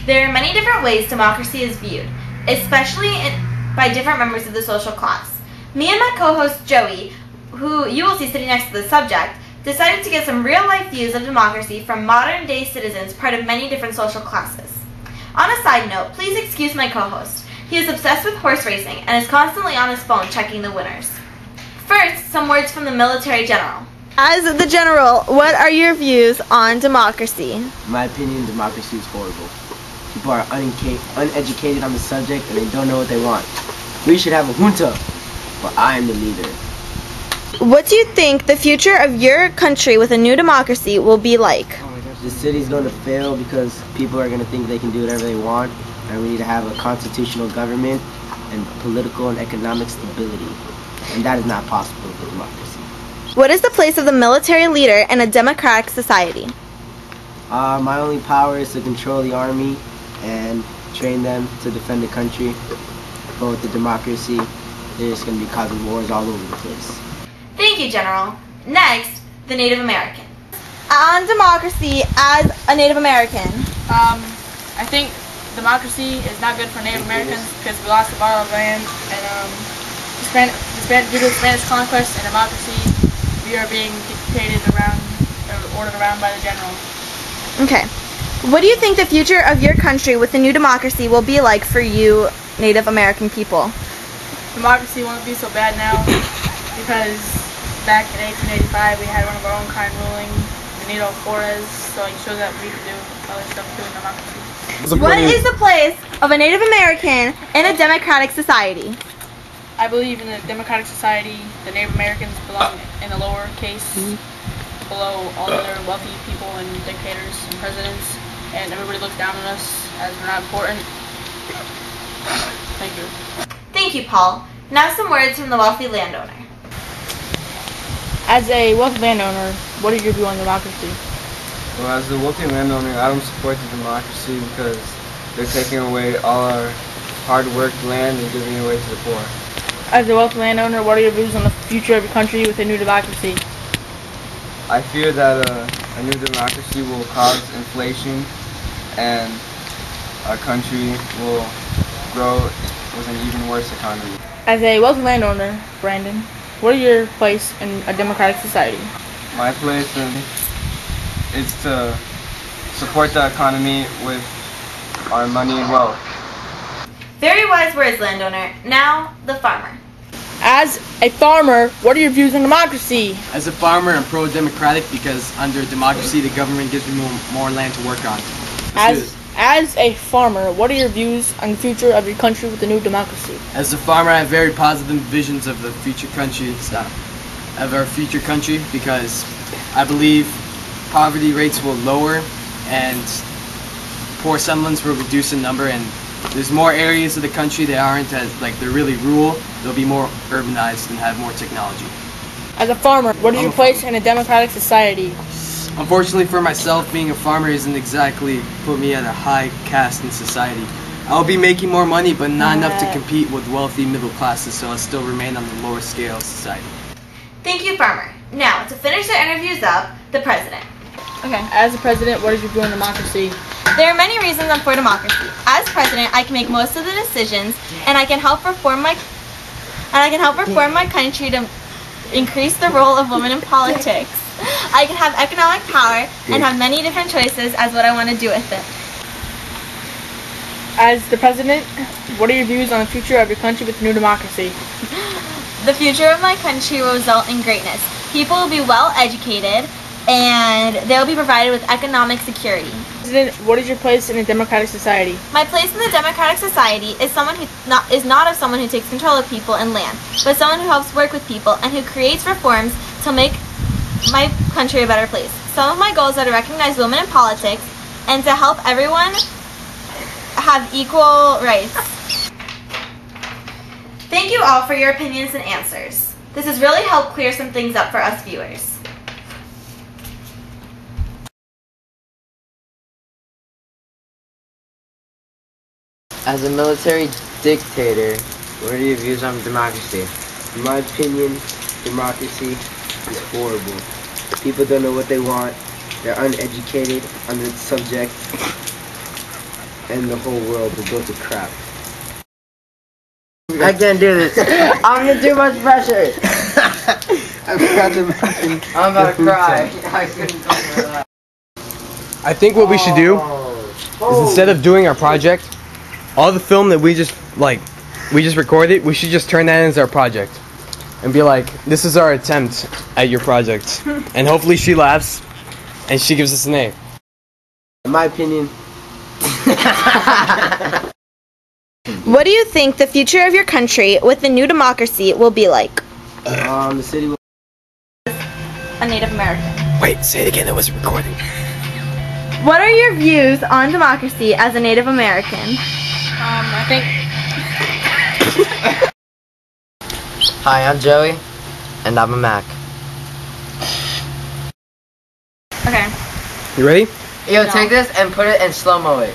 There are many different ways democracy is viewed, especially by different members of the social class. Me and my co-host Joey, who you will see sitting next to the subject, decided to get some real-life views of democracy from modern-day citizens part of many different social classes. On a side note, please excuse my co-host. He is obsessed with horse racing and is constantly on his phone checking the winners. First, some words from the military general. As the general, what are your views on democracy? In my opinion, democracy is horrible. People are uneducated on the subject and they don't know what they want. We should have a junta, but I am the leader. What do you think the future of your country with a new democracy will be like? The city's going to fail because people are going to think they can do whatever they want, and we need to have a constitutional government and political and economic stability. And that is not possible with democracy. What is the place of the military leader in a democratic society? My only power is to control the army and train them to defend the country. But with the democracy, they're just going to be causing wars all over the place. Thank you, General. Next, the Native American. On democracy as a Native American. I think democracy is not good for Native Americans because we lost a lot of land, and due to Spanish conquest and democracy, we are being dictated around, or ordered around by the general. Okay. What do you think the future of your country with the new democracy will be like for you Native American people? Democracy won't be so bad now because back in 1885 we had one of our own kind ruling, Benito Juarez, so it shows that we can do other stuff too in democracy. What is the place of a Native American in a democratic society? I believe in a democratic society, the Native Americans belong in the lower case, below all the other wealthy people and dictators and presidents, and everybody looks down on us as we're not important. Thank you. Thank you, Paul. Now some words from the wealthy landowner. As a wealthy landowner, what are your views on democracy? Well, as a wealthy landowner, I don't support the democracy because they're taking away all our hard-worked land and giving it away to the poor. As a wealthy landowner, what are your views on the future of your country with a new democracy? I fear that a new democracy will cause inflation and our country will grow with an even worse economy. As a wealthy landowner, Brandon, what are your place in a democratic society? My place is to support the economy with our money and wealth. Very wise words, landowner. Now, the farmer. As a farmer, what are your views on democracy? As a farmer, I'm pro-democratic because under democracy, the government gives me more land to work on. As a farmer, what are your views on the future of your country with the new democracy? As a farmer, I have very positive visions of the future country, of our future country, because I believe poverty rates will lower and poor settlements will reduce in number, and there's more areas of the country that aren't as, they're really rural. They'll be more urbanized and have more technology. As a farmer, what is your place in a democratic society? Unfortunately for myself, being a farmer isn't exactly put me at a high caste in society. I'll be making more money, but not enough to compete with wealthy middle classes, so I'll still remain on the lower scale of society. Thank you, farmer. Now, to finish the interviews up, the president. Okay. As a president, what is your view on democracy? There are many reasons I'm for democracy. As president, I can make most of the decisions, and I can help reform my country to increase the role of women in politics. I can have economic power and have many different choices as what I want to do with it. As the president, what are your views on the future of your country with new democracy? The future of my country will result in greatness. People will be well educated and they'll be provided with economic security. President, what is your place in a democratic society? My place in the democratic society is someone who not someone who takes control of people and land, but someone who helps work with people and who creates reforms to make my country a better place. Some of my goals are to recognize women in politics and to help everyone have equal rights. Thank you all for your opinions and answers. This has really helped clear some things up for us viewers. As a military dictator, what are your views on democracy? In my opinion, democracy is horrible. People don't know what they want. They're uneducated on the subject. and the whole world will go to crap. I can't do this. I'm under too much pressure. I forgot to mention. I'm about to cry. I couldn't talk about that. I think what we should do is instead of doing our project, all the film that we just recorded, we should just turn that into our project and be like, this is our attempt at your project, and hopefully she laughs and she gives us an A. In my opinion. What do you think the future of your country with the new democracy will be like? The city will. A Native American. Wait, say it again, that wasn't recording. What are your views on democracy as a Native American? I think Hi, I'm Joey, and I'm a Mac. Okay. You ready? Yo, take this and put it in slow-mo it.